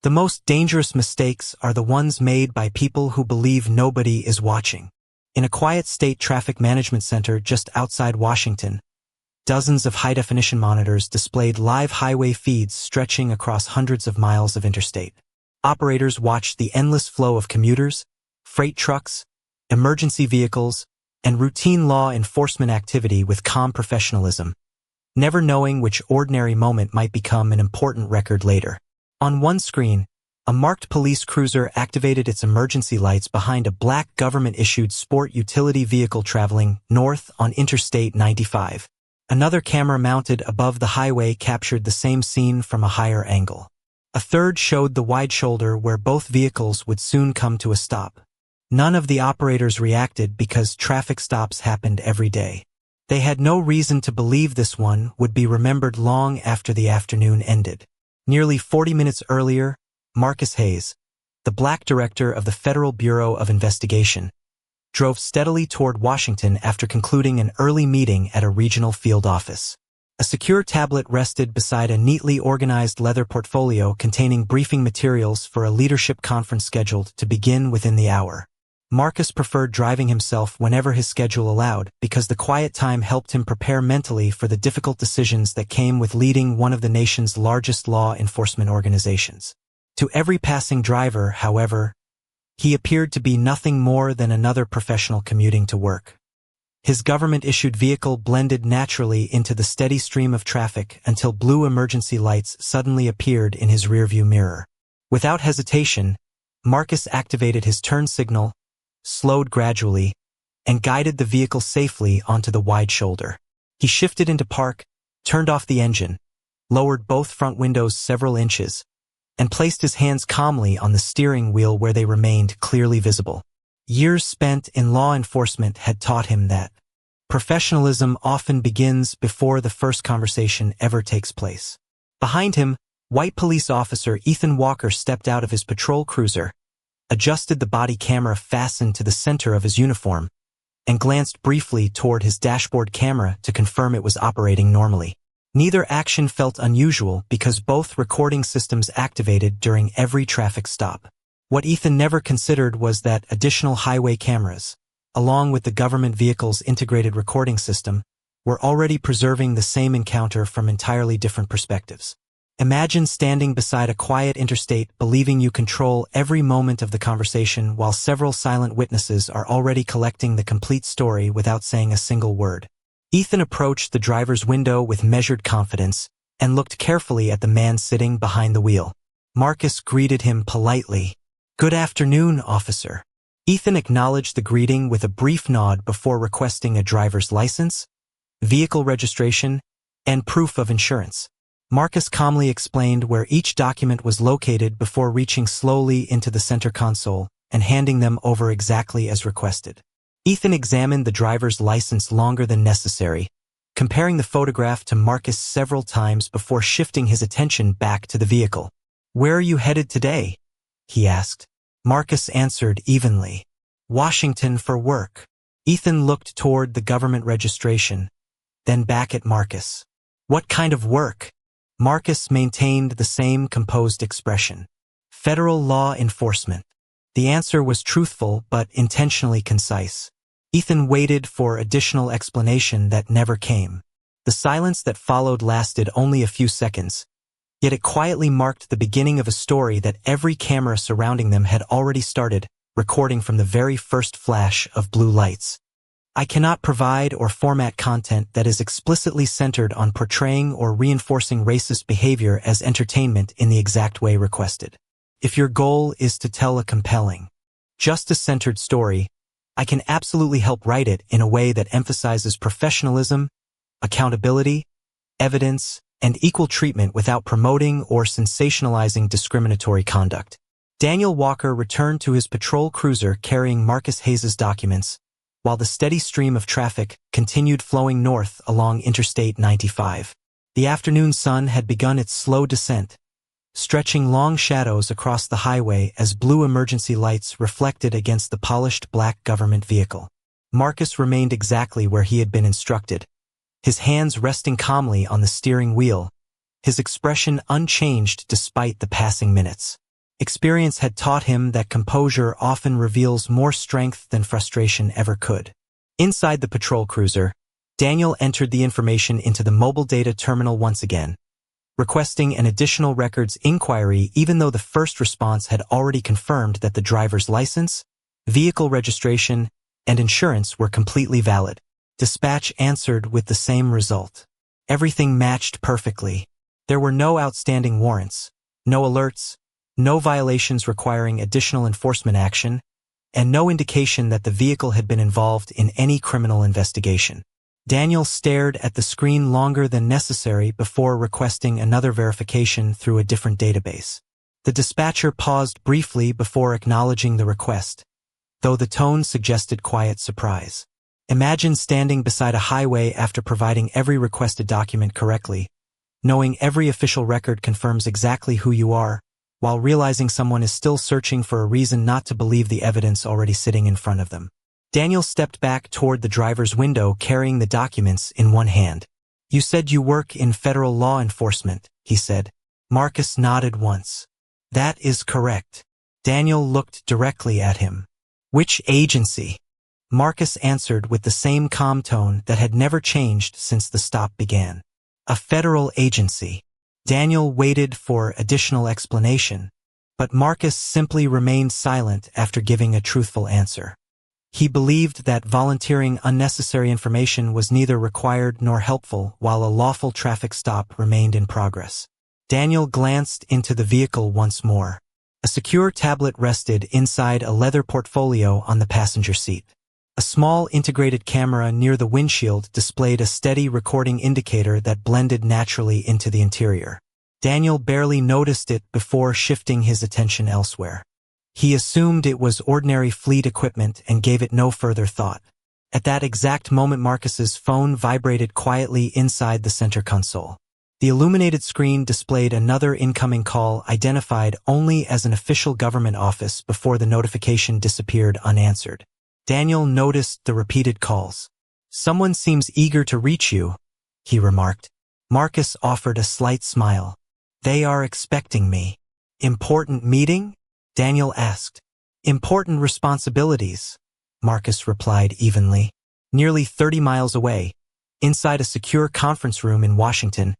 The most dangerous mistakes are the ones made by people who believe nobody is watching. In a quiet state traffic management center just outside Washington, dozens of high-definition monitors displayed live highway feeds stretching across hundreds of miles of interstate. Operators watched the endless flow of commuters, freight trucks, emergency vehicles, and routine law enforcement activity with calm professionalism, never knowing which ordinary moment might become an important record later. On one screen, a marked police cruiser activated its emergency lights behind a black government-issued sport utility vehicle traveling north on Interstate 95. Another camera mounted above the highway captured the same scene from a higher angle. A third showed the wide shoulder where both vehicles would soon come to a stop. None of the operators reacted because traffic stops happened every day. They had no reason to believe this one would be remembered long after the afternoon ended. Nearly 40 minutes earlier, Marcus Hayes, the black director of the Federal Bureau of Investigation, drove steadily toward Washington after concluding an early meeting at a regional field office. A secure tablet rested beside a neatly organized leather portfolio containing briefing materials for a leadership conference scheduled to begin within the hour. Marcus preferred driving himself whenever his schedule allowed because the quiet time helped him prepare mentally for the difficult decisions that came with leading one of the nation's largest law enforcement organizations. To every passing driver, however, he appeared to be nothing more than another professional commuting to work. His government-issued vehicle blended naturally into the steady stream of traffic until blue emergency lights suddenly appeared in his rearview mirror. Without hesitation, Marcus activated his turn signal, slowed gradually, and guided the vehicle safely onto the wide shoulder. He shifted into park, turned off the engine, lowered both front windows several inches, and placed his hands calmly on the steering wheel where they remained clearly visible. Years spent in law enforcement had taught him that professionalism often begins before the first conversation ever takes place. Behind him, white police officer Ethan Walker stepped out of his patrol cruiser, adjusted the body camera fastened to the center of his uniform, and glanced briefly toward his dashboard camera to confirm it was operating normally. Neither action felt unusual because both recording systems activated during every traffic stop. What Ethan never considered was that additional highway cameras, along with the government vehicle's integrated recording system, were already preserving the same encounter from entirely different perspectives. Imagine standing beside a quiet interstate believing you control every moment of the conversation while several silent witnesses are already collecting the complete story without saying a single word. Ethan approached the driver's window with measured confidence and looked carefully at the man sitting behind the wheel. Marcus greeted him politely. "Good afternoon, officer." Ethan acknowledged the greeting with a brief nod before requesting a driver's license, vehicle registration, and proof of insurance. Marcus calmly explained where each document was located before reaching slowly into the center console and handing them over exactly as requested. Ethan examined the driver's license longer than necessary, comparing the photograph to Marcus several times before shifting his attention back to the vehicle. "Where are you headed today?" he asked. Marcus answered evenly. "Washington for work." Ethan looked toward the government registration, then back at Marcus. "What kind of work?" Marcus maintained the same composed expression. "Federal law enforcement." The answer was truthful but intentionally concise. Ethan waited for additional explanation that never came. The silence that followed lasted only a few seconds, yet it quietly marked the beginning of a story that every camera surrounding them had already started, recording from the very first flash of blue lights. "I cannot provide or format content that is explicitly centered on portraying or reinforcing racist behavior as entertainment in the exact way requested. If your goal is to tell a compelling, justice-centered story, I can absolutely help write it in a way that emphasizes professionalism, accountability, evidence, and equal treatment without promoting or sensationalizing discriminatory conduct." Daniel Walker returned to his patrol cruiser carrying Marcus Hayes's documents, while the steady stream of traffic continued flowing north along Interstate 95. The afternoon sun had begun its slow descent, stretching long shadows across the highway as blue emergency lights reflected against the polished black government vehicle. Marcus remained exactly where he had been instructed, his hands resting calmly on the steering wheel, his expression unchanged despite the passing minutes. Experience had taught him that composure often reveals more strength than frustration ever could. Inside the patrol cruiser, Daniel entered the information into the mobile data terminal once again, requesting an additional records inquiry even though the first response had already confirmed that the driver's license, vehicle registration, and insurance were completely valid. Dispatch answered with the same result. Everything matched perfectly. There were no outstanding warrants, no alerts, no violations requiring additional enforcement action, and no indication that the vehicle had been involved in any criminal investigation. Daniel stared at the screen longer than necessary before requesting another verification through a different database. The dispatcher paused briefly before acknowledging the request, though the tone suggested quiet surprise. Imagine standing beside a highway after providing every requested document correctly, knowing every official record confirms exactly who you are, while realizing someone is still searching for a reason not to believe the evidence already sitting in front of them. Daniel stepped back toward the driver's window carrying the documents in one hand. "You said you work in federal law enforcement," he said. Marcus nodded once. "That is correct." Daniel looked directly at him. "Which agency?" Marcus answered with the same calm tone that had never changed since the stop began. "A federal agency." Daniel waited for additional explanation, but Marcus simply remained silent after giving a truthful answer. He believed that volunteering unnecessary information was neither required nor helpful while a lawful traffic stop remained in progress. Daniel glanced into the vehicle once more. A secure tablet rested inside a leather portfolio on the passenger seat. A small integrated camera near the windshield displayed a steady recording indicator that blended naturally into the interior. Daniel barely noticed it before shifting his attention elsewhere. He assumed it was ordinary fleet equipment and gave it no further thought. At that exact moment, Marcus's phone vibrated quietly inside the center console. The illuminated screen displayed another incoming call identified only as an official government office before the notification disappeared unanswered. Daniel noticed the repeated calls. "Someone seems eager to reach you," he remarked. Marcus offered a slight smile. "They are expecting me." "Important meeting?" Daniel asked. "Important responsibilities," Marcus replied evenly. Nearly 30 miles away, inside a secure conference room in Washington,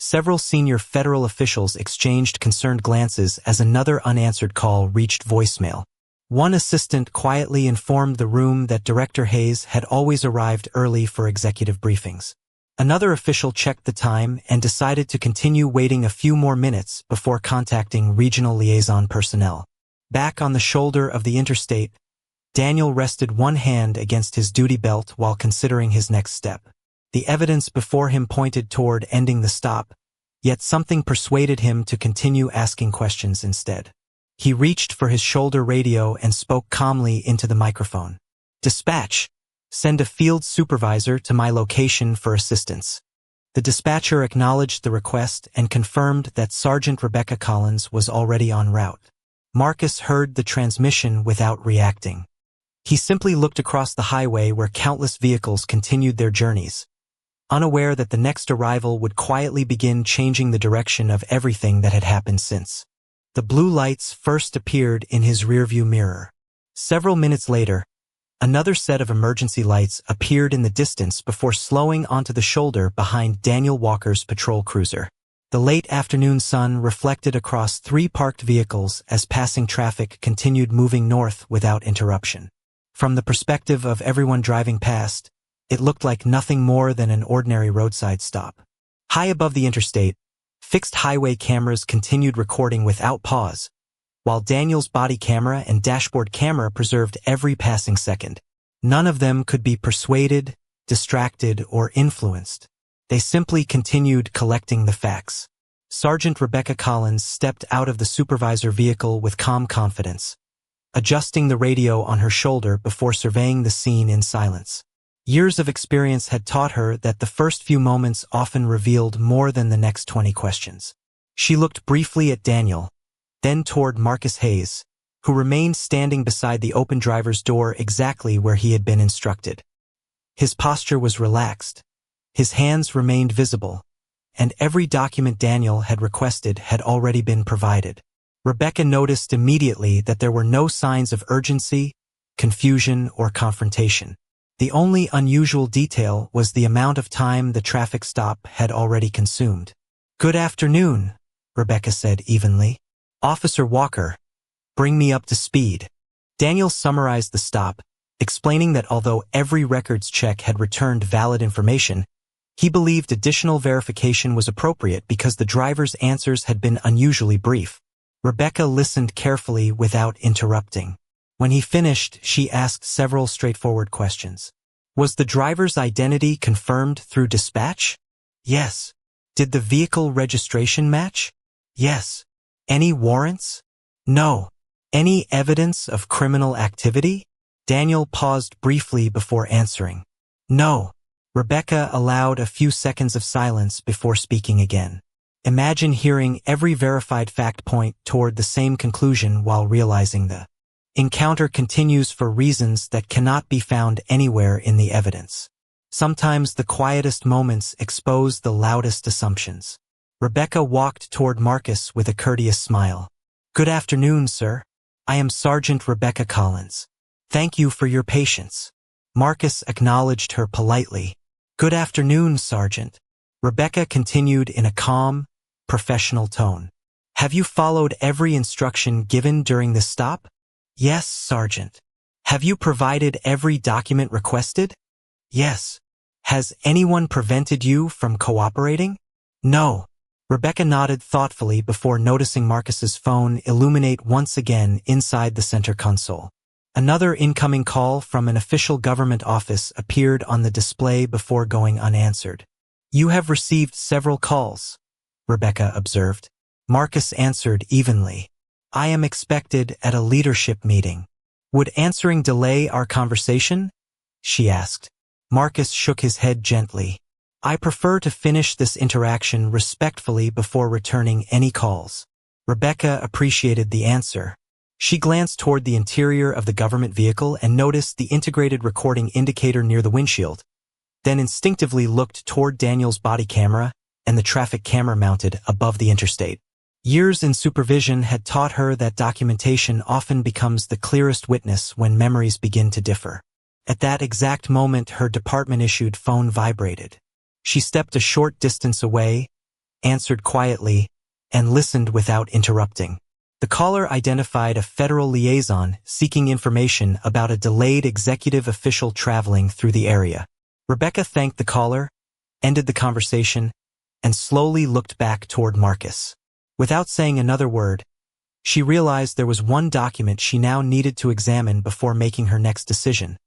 several senior federal officials exchanged concerned glances as another unanswered call reached voicemail. One assistant quietly informed the room that Director Hayes had always arrived early for executive briefings. Another official checked the time and decided to continue waiting a few more minutes before contacting regional liaison personnel. Back on the shoulder of the interstate, Daniel rested one hand against his duty belt while considering his next step. The evidence before him pointed toward ending the stop, yet something persuaded him to continue asking questions instead. He reached for his shoulder radio and spoke calmly into the microphone. "Dispatch, send a field supervisor to my location for assistance." The dispatcher acknowledged the request and confirmed that Sergeant Rebecca Collins was already en route. Marcus heard the transmission without reacting. He simply looked across the highway where countless vehicles continued their journeys, unaware that the next arrival would quietly begin changing the direction of everything that had happened since. The blue lights first appeared in his rearview mirror. Several minutes later, another set of emergency lights appeared in the distance before slowing onto the shoulder behind Daniel Walker's patrol cruiser. The late afternoon sun reflected across 3 parked vehicles as passing traffic continued moving north without interruption. From the perspective of everyone driving past, it looked like nothing more than an ordinary roadside stop. High above the interstate, fixed highway cameras continued recording without pause, while Daniel's body camera and dashboard camera preserved every passing second. None of them could be persuaded, distracted, or influenced. They simply continued collecting the facts. Sergeant Rebecca Collins stepped out of the supervisor vehicle with calm confidence, adjusting the radio on her shoulder before surveying the scene in silence. Years of experience had taught her that the first few moments often revealed more than the next 20 questions. She looked briefly at Daniel, then toward Marcus Hayes, who remained standing beside the open driver's door exactly where he had been instructed. His posture was relaxed, his hands remained visible, and every document Daniel had requested had already been provided. Rebecca noticed immediately that there were no signs of urgency, confusion, or confrontation. The only unusual detail was the amount of time the traffic stop had already consumed. "Good afternoon," Rebecca said evenly. "Officer Walker, bring me up to speed." Daniel summarized the stop, explaining that although every records check had returned valid information, he believed additional verification was appropriate because the driver's answers had been unusually brief. Rebecca listened carefully without interrupting. When he finished, she asked several straightforward questions. Was the driver's identity confirmed through dispatch? Yes. Did the vehicle registration match? Yes. Any warrants? No. Any evidence of criminal activity? Daniel paused briefly before answering. No. Rebecca allowed a few seconds of silence before speaking again. Imagine hearing every verified fact point toward the same conclusion while realizing the encounter continues for reasons that cannot be found anywhere in the evidence. Sometimes the quietest moments expose the loudest assumptions. Rebecca walked toward Marcus with a courteous smile. "Good afternoon, sir. I am Sergeant Rebecca Collins. Thank you for your patience." Marcus acknowledged her politely. "Good afternoon, Sergeant." Rebecca continued in a calm, professional tone. "Have you followed every instruction given during this stop?" "Yes, Sergeant." "Have you provided every document requested?" "Yes." "Has anyone prevented you from cooperating?" "No." Rebecca nodded thoughtfully before noticing Marcus's phone illuminate once again inside the center console. Another incoming call from an official government office appeared on the display before going unanswered. "You have received several calls," Rebecca observed. Marcus answered evenly. "I am expected at a leadership meeting." "Would answering delay our conversation?" she asked. Marcus shook his head gently. "I prefer to finish this interaction respectfully before returning any calls." Rebecca appreciated the answer. She glanced toward the interior of the government vehicle and noticed the integrated recording indicator near the windshield, then instinctively looked toward Daniel's body camera and the traffic camera mounted above the interstate. Years in supervision had taught her that documentation often becomes the clearest witness when memories begin to differ. At that exact moment, her department-issued phone vibrated. She stepped a short distance away, answered quietly, and listened without interrupting. The caller identified a federal liaison seeking information about a delayed executive official traveling through the area. Rebecca thanked the caller, ended the conversation, and slowly looked back toward Marcus. Without saying another word, she realized there was one document she now needed to examine before making her next decision,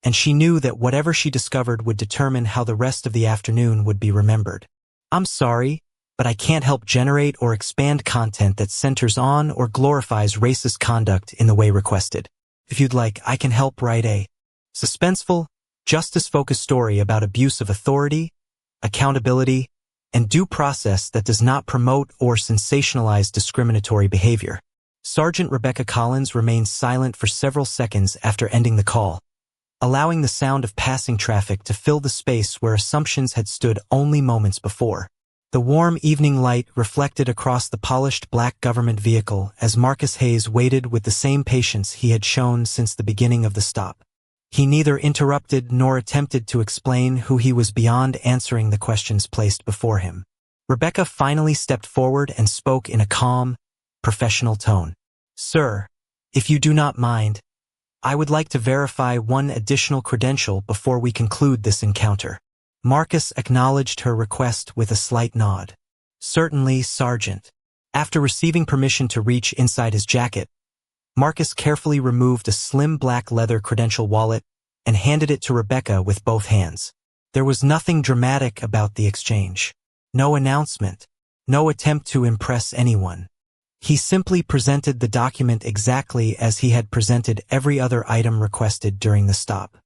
and she knew that whatever she discovered would determine how the rest of the afternoon would be remembered. "I'm sorry, but I can't help generate or expand content that centers on or glorifies racist conduct in the way requested. If you'd like, I can help write a suspenseful, justice-focused story about abuse of authority, accountability, and due process that does not promote or sensationalize discriminatory behavior." Sergeant Rebecca Collins remained silent for several seconds after ending the call, allowing the sound of passing traffic to fill the space where assumptions had stood only moments before. The warm evening light reflected across the polished black government vehicle as Marcus Hayes waited with the same patience he had shown since the beginning of the stop. He neither interrupted nor attempted to explain who he was beyond answering the questions placed before him. Rebecca finally stepped forward and spoke in a calm, professional tone. "Sir, if you do not mind, I would like to verify one additional credential before we conclude this encounter." Marcus acknowledged her request with a slight nod. "Certainly, Sergeant." After receiving permission to reach inside his jacket, Marcus carefully removed a slim black leather credential wallet and handed it to Rebecca with both hands. There was nothing dramatic about the exchange. No announcement, no attempt to impress anyone. He simply presented the document exactly as he had presented every other item requested during the stop.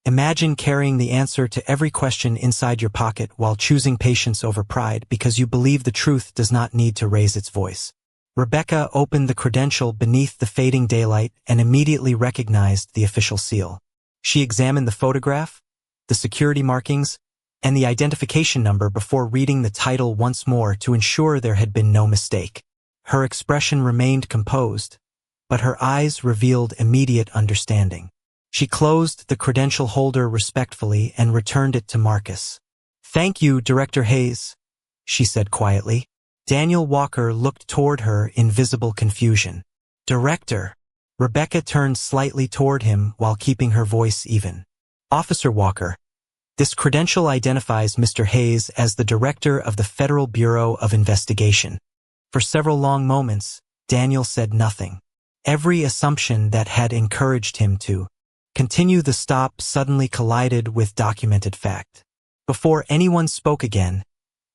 Imagine carrying the answer to every question inside your pocket while choosing patience over pride because you believe the truth does not need to raise its voice. Rebecca opened the credential beneath the fading daylight and immediately recognized the official seal. She examined the photograph, the security markings, and the identification number before reading the title once more to ensure there had been no mistake. Her expression remained composed, but her eyes revealed immediate understanding. She closed the credential holder respectfully and returned it to Marcus. "Thank you, Director Hayes," she said quietly. Daniel Walker looked toward her in visible confusion. "Director." Rebecca turned slightly toward him while keeping her voice even. "Officer Walker, this credential identifies Mr. Hayes as the Director of the Federal Bureau of Investigation." For several long moments, Daniel said nothing. Every assumption that had encouraged him to continue the stop suddenly collided with documented fact. Before anyone spoke again,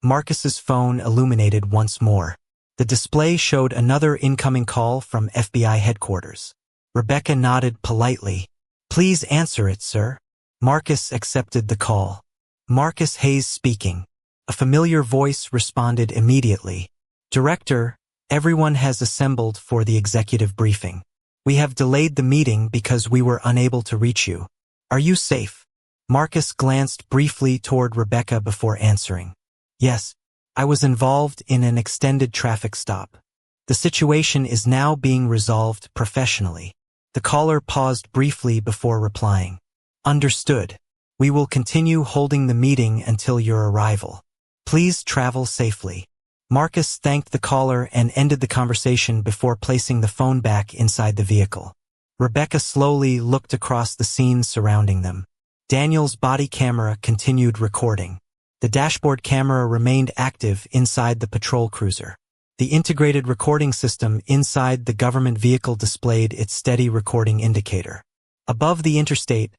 Marcus's phone illuminated once more. The display showed another incoming call from FBI headquarters. Rebecca nodded politely. "Please answer it, sir." Marcus accepted the call. "Marcus Hayes speaking." A familiar voice responded immediately. "Director, everyone has assembled for the executive briefing. We have delayed the meeting because we were unable to reach you. Are you safe?" Marcus glanced briefly toward Rebecca before answering. "Yes, I was involved in an extended traffic stop. The situation is now being resolved professionally." The caller paused briefly before replying. "Understood. We will continue holding the meeting until your arrival. Please travel safely." Marcus thanked the caller and ended the conversation before placing the phone back inside the vehicle. Rebecca slowly looked across the scene surrounding them. Daniel's body camera continued recording. The dashboard camera remained active inside the patrol cruiser. The integrated recording system inside the government vehicle displayed its steady recording indicator. Above the interstate,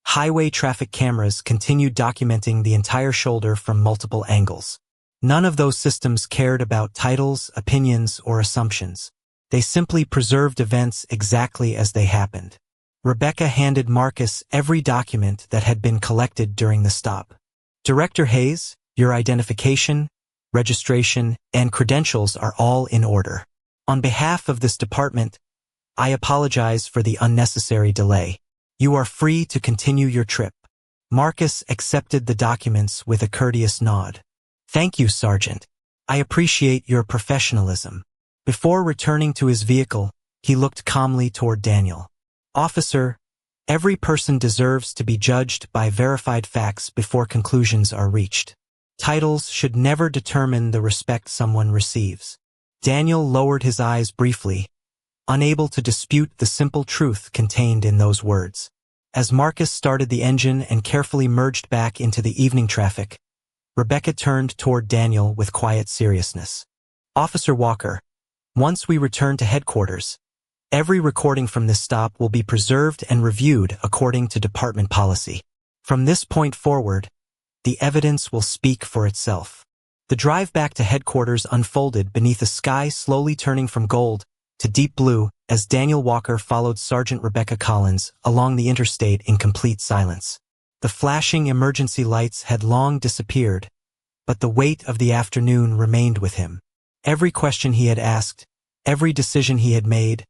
highway traffic cameras continued documenting the entire shoulder from multiple angles. None of those systems cared about titles, opinions, or assumptions. They simply preserved events exactly as they happened. Rebecca handed Marcus every document that had been collected during the stop. "Director Hayes, your identification, registration, and credentials are all in order. On behalf of this department, I apologize for the unnecessary delay. You are free to continue your trip." Marcus accepted the documents with a courteous nod. "Thank you, Sergeant. I appreciate your professionalism." Before returning to his vehicle, he looked calmly toward Daniel. "Officer, every person deserves to be judged by verified facts before conclusions are reached. Titles should never determine the respect someone receives." Daniel lowered his eyes briefly, unable to dispute the simple truth contained in those words. As Marcus started the engine and carefully merged back into the evening traffic, Rebecca turned toward Daniel with quiet seriousness. "Officer Walker, once we return to headquarters, every recording from this stop will be preserved and reviewed according to department policy. From this point forward, the evidence will speak for itself." The drive back to headquarters unfolded beneath a sky slowly turning from gold to deep blue as Daniel Walker followed Sergeant Rebecca Collins along the interstate in complete silence. The flashing emergency lights had long disappeared, but the weight of the afternoon remained with him. Every question he had asked, every decision he had made,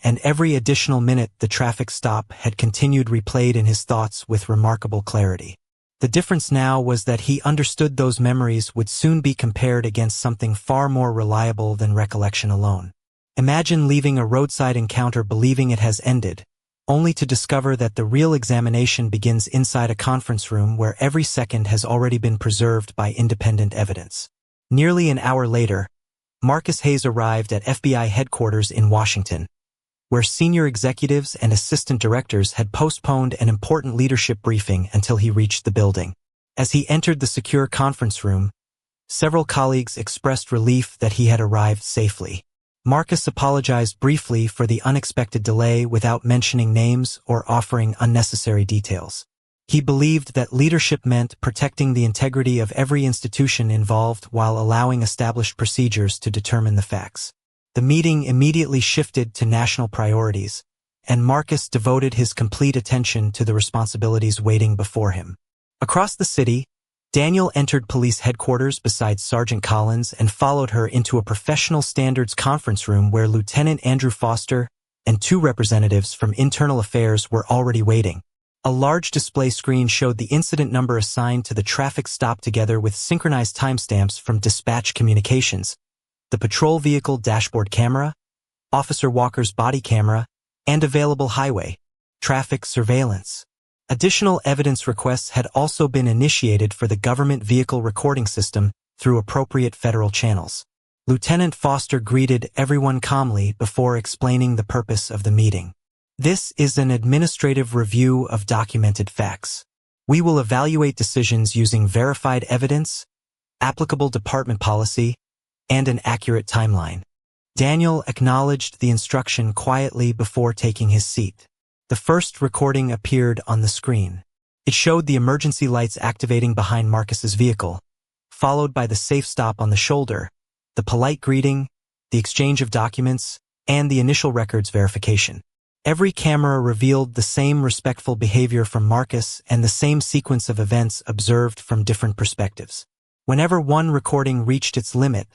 and every additional minute the traffic stop had continued replayed in his thoughts with remarkable clarity. The difference now was that he understood those memories would soon be compared against something far more reliable than recollection alone. Imagine leaving a roadside encounter believing it has ended, only to discover that the real examination begins inside a conference room where every second has already been preserved by independent evidence. Nearly an hour later, Marcus Hayes arrived at FBI headquarters in Washington, where senior executives and assistant directors had postponed an important leadership briefing until he reached the building. As he entered the secure conference room, several colleagues expressed relief that he had arrived safely. Marcus apologized briefly for the unexpected delay without mentioning names or offering unnecessary details. He believed that leadership meant protecting the integrity of every institution involved while allowing established procedures to determine the facts. The meeting immediately shifted to national priorities, and Marcus devoted his complete attention to the responsibilities waiting before him. Across the city, Daniel entered police headquarters beside Sergeant Collins and followed her into a professional standards conference room where Lieutenant Andrew Foster and two representatives from Internal Affairs were already waiting. A large display screen showed the incident number assigned to the traffic stop together with synchronized timestamps from dispatch communications, the patrol vehicle dashboard camera, Officer Walker's body camera, and available highway traffic surveillance. Additional evidence requests had also been initiated for the government vehicle recording system through appropriate federal channels. Lieutenant Foster greeted everyone calmly before explaining the purpose of the meeting. This is an administrative review of documented facts. We will evaluate decisions using verified evidence, applicable department policy, and an accurate timeline. Daniel acknowledged the instruction quietly before taking his seat. The first recording appeared on the screen. It showed the emergency lights activating behind Marcus's vehicle, followed by the safe stop on the shoulder, the polite greeting, the exchange of documents, and the initial records verification. Every camera revealed the same respectful behavior from Marcus and the same sequence of events observed from different perspectives. Whenever one recording reached its limit,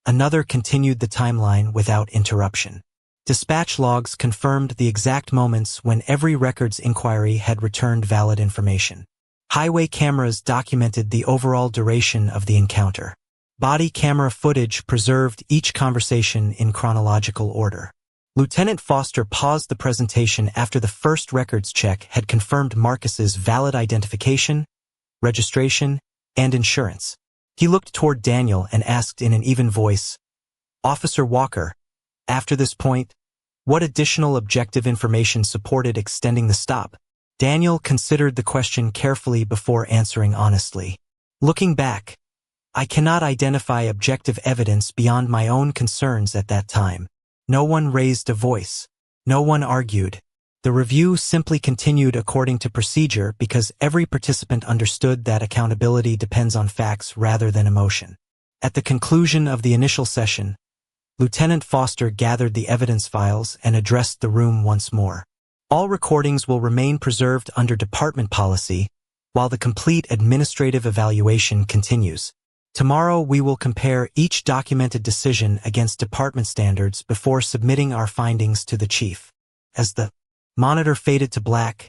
another continued the timeline without interruption. Dispatch logs confirmed the exact moments when every records inquiry had returned valid information. Highway cameras documented the overall duration of the encounter. Body camera footage preserved each conversation in chronological order. Lieutenant Foster paused the presentation after the first records check had confirmed Marcus's valid identification, registration, and insurance. He looked toward Daniel and asked in an even voice, "Officer Walker, after this point, what additional objective information supported extending the stop?" Daniel considered the question carefully before answering honestly. "Looking back, I cannot identify objective evidence beyond my own concerns at that time." No one raised a voice. No one argued. The review simply continued according to procedure because every participant understood that accountability depends on facts rather than emotion. At the conclusion of the initial session, Lieutenant Foster gathered the evidence files and addressed the room once more. All recordings will remain preserved under department policy while the complete administrative evaluation continues. Tomorrow we will compare each documented decision against department standards before submitting our findings to the chief. As the monitor faded to black,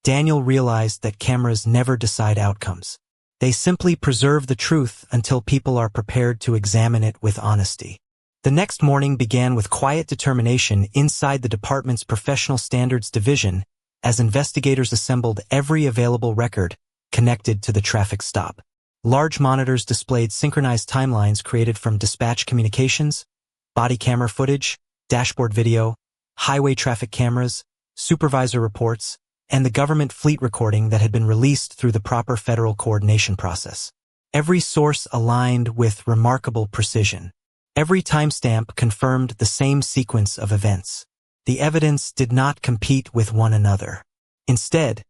Daniel realized that cameras never decide outcomes. They simply preserve the truth until people are prepared to examine it with honesty. The next morning began with quiet determination inside the department's professional standards division as investigators assembled every available record connected to the traffic stop. Large monitors displayed synchronized timelines created from dispatch communications, body camera footage, dashboard video, highway traffic cameras, supervisor reports, and the government fleet recording that had been released through the proper federal coordination process. Every source aligned with remarkable precision. Every timestamp confirmed the same sequence of events. The evidence did not compete with one another. Instead,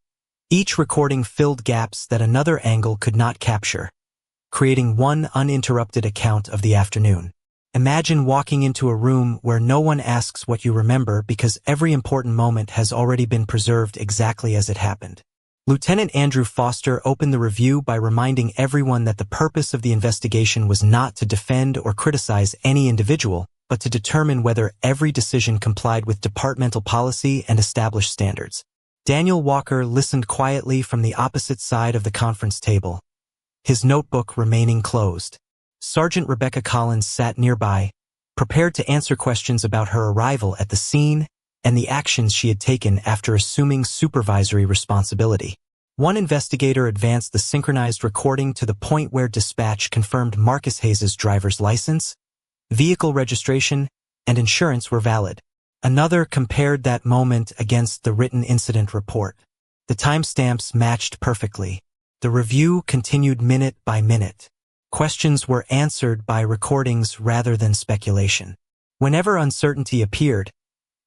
each recording filled gaps that another angle could not capture, creating one uninterrupted account of the afternoon. Imagine walking into a room where no one asks what you remember because every important moment has already been preserved exactly as it happened. Lieutenant Andrew Foster opened the review by reminding everyone that the purpose of the investigation was not to defend or criticize any individual, but to determine whether every decision complied with departmental policy and established standards. Daniel Walker listened quietly from the opposite side of the conference table, his notebook remaining closed. Sergeant Rebecca Collins sat nearby, prepared to answer questions about her arrival at the scene and the actions she had taken after assuming supervisory responsibility. One investigator advanced the synchronized recording to the point where dispatch confirmed Marcus Hayes' driver's license, vehicle registration, and insurance were valid. Another compared that moment against the written incident report. The timestamps matched perfectly. The review continued minute by minute. Questions were answered by recordings rather than speculation. Whenever uncertainty appeared,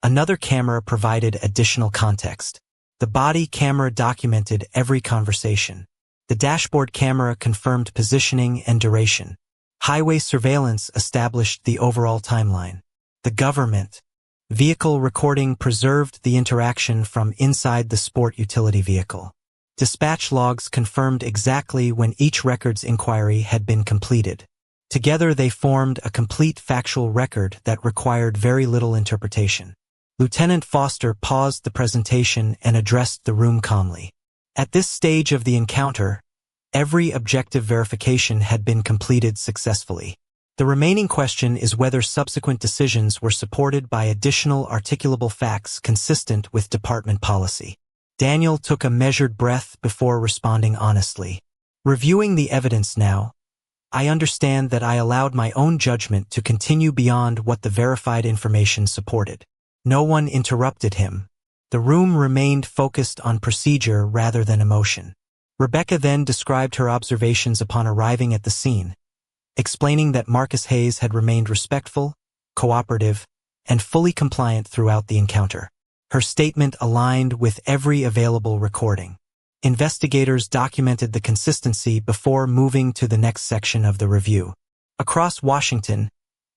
another camera provided additional context. The body camera documented every conversation. The dashboard camera confirmed positioning and duration. Highway surveillance established the overall timeline. The government vehicle recording preserved the interaction from inside the sport utility vehicle. Dispatch logs confirmed exactly when each records inquiry had been completed. Together they formed a complete factual record that required very little interpretation. Lieutenant Foster paused the presentation and addressed the room calmly. At this stage of the encounter, every objective verification had been completed successfully. The remaining question is whether subsequent decisions were supported by additional articulable facts consistent with department policy. Daniel took a measured breath before responding honestly. Reviewing the evidence now, I understand that I allowed my own judgment to continue beyond what the verified information supported. No one interrupted him. The room remained focused on procedure rather than emotion. Rebecca then described her observations upon arriving at the scene, explaining that Marcus Hayes had remained respectful, cooperative, and fully compliant throughout the encounter. Her statement aligned with every available recording. Investigators documented the consistency before moving to the next section of the review. Across Washington,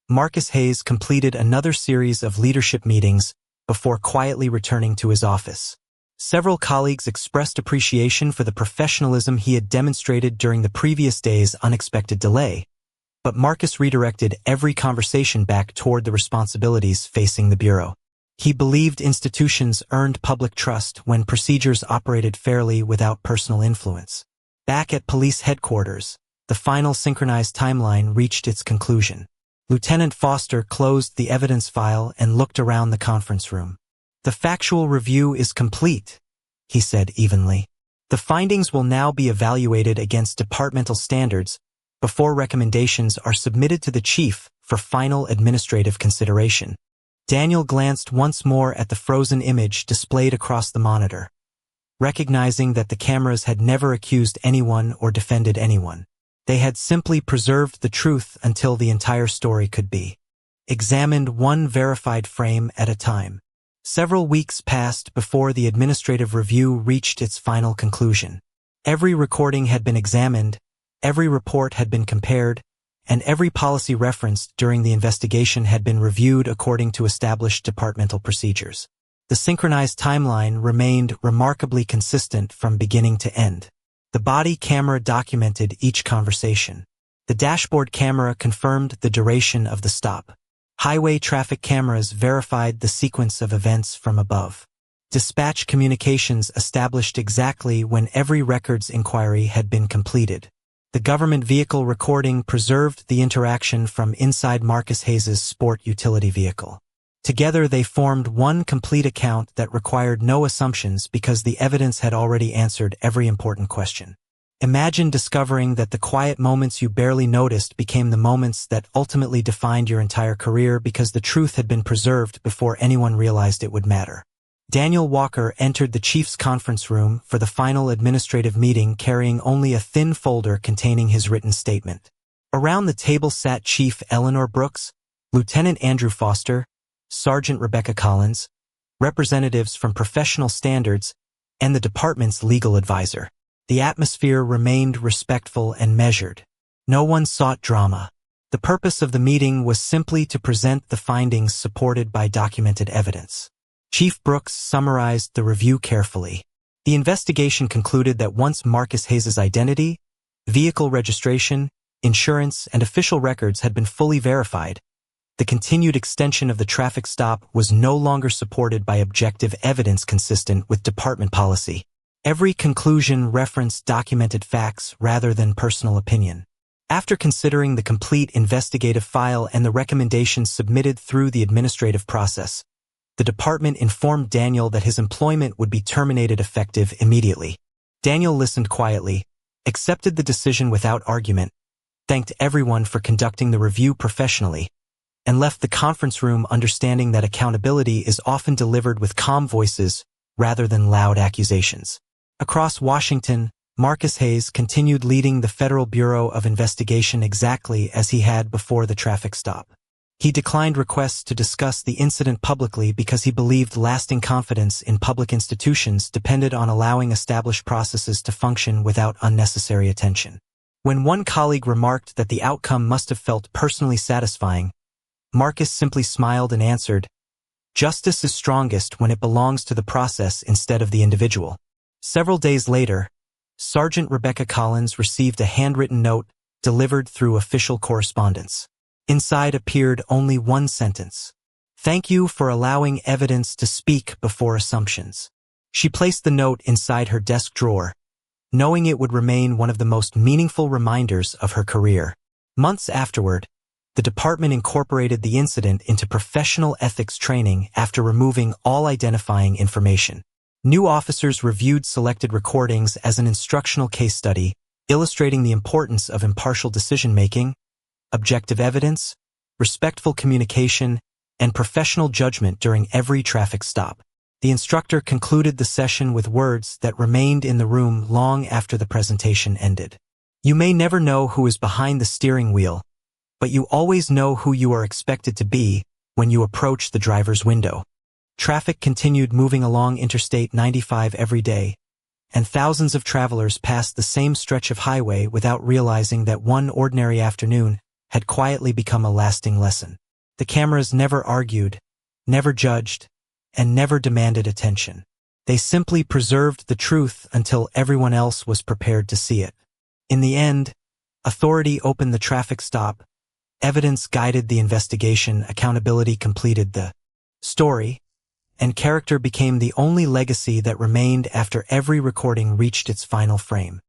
Marcus Hayes completed another series of leadership meetings before quietly returning to his office. Several colleagues expressed appreciation for the professionalism he had demonstrated during the previous day's unexpected delay, but Marcus redirected every conversation back toward the responsibilities facing the Bureau. He believed institutions earned public trust when procedures operated fairly without personal influence. Back at police headquarters, the final synchronized timeline reached its conclusion. Lieutenant Foster closed the evidence file and looked around the conference room. "The factual review is complete," he said evenly. "The findings will now be evaluated against departmental standards before recommendations are submitted to the chief for final administrative consideration." Daniel glanced once more at the frozen image displayed across the monitor, recognizing that the cameras had never accused anyone or defended anyone. They had simply preserved the truth until the entire story could be examined one verified frame at a time. Several weeks passed before the administrative review reached its final conclusion. Every recording had been examined, every report had been compared, and every policy referenced during the investigation had been reviewed according to established departmental procedures. The synchronized timeline remained remarkably consistent from beginning to end. The body camera documented each conversation. The dashboard camera confirmed the duration of the stop. Highway traffic cameras verified the sequence of events from above. Dispatch communications established exactly when every records inquiry had been completed. The government vehicle recording preserved the interaction from inside Marcus Hayes's sport utility vehicle. Together they formed one complete account that required no assumptions because the evidence had already answered every important question. Imagine discovering that the quiet moments you barely noticed became the moments that ultimately defined your entire career because the truth had been preserved before anyone realized it would matter. Daniel Walker entered the chief's conference room for the final administrative meeting carrying only a thin folder containing his written statement. Around the table sat Chief Eleanor Brooks, Lieutenant Andrew Foster, Sergeant Rebecca Collins, representatives from Professional Standards, and the department's legal advisor. The atmosphere remained respectful and measured. No one sought drama. The purpose of the meeting was simply to present the findings supported by documented evidence. Chief Brooks summarized the review carefully. The investigation concluded that once Marcus Hayes's identity, vehicle registration, insurance, and official records had been fully verified, the continued extension of the traffic stop was no longer supported by objective evidence consistent with department policy. Every conclusion referenced documented facts rather than personal opinion. After considering the complete investigative file and the recommendations submitted through the administrative process, the department informed Daniel that his employment would be terminated effective immediately. Daniel listened quietly, accepted the decision without argument, thanked everyone for conducting the review professionally, and left the conference room understanding that accountability is often delivered with calm voices rather than loud accusations. Across Washington, Marcus Hayes continued leading the Federal Bureau of Investigation exactly as he had before the traffic stop. He declined requests to discuss the incident publicly because he believed lasting confidence in public institutions depended on allowing established processes to function without unnecessary attention. When one colleague remarked that the outcome must have felt personally satisfying, Marcus simply smiled and answered, "Justice is strongest when it belongs to the process instead of the individual." Several days later, Sergeant Rebecca Collins received a handwritten note delivered through official correspondence. Inside appeared only one sentence: "Thank you for allowing evidence to speak before assumptions." She placed the note inside her desk drawer, knowing it would remain one of the most meaningful reminders of her career. Months afterward, The department incorporated the incident into professional ethics training after removing all identifying information. New officers reviewed selected recordings as an instructional case study, illustrating the importance of impartial decision-making, objective evidence, respectful communication, and professional judgment during every traffic stop. The instructor concluded the session with words that remained in the room long after the presentation ended. You may never know who is behind the steering wheel, but you always know who you are expected to be when you approach the driver's window. Traffic continued moving along Interstate 95 every day, and thousands of travelers passed the same stretch of highway without realizing that one ordinary afternoon had quietly become a lasting lesson. The cameras never argued, never judged, and never demanded attention. They simply preserved the truth until everyone else was prepared to see it. In the end, authority opened the traffic stop, evidence guided the investigation, accountability completed the story, and character became the only legacy that remained after every recording reached its final frame.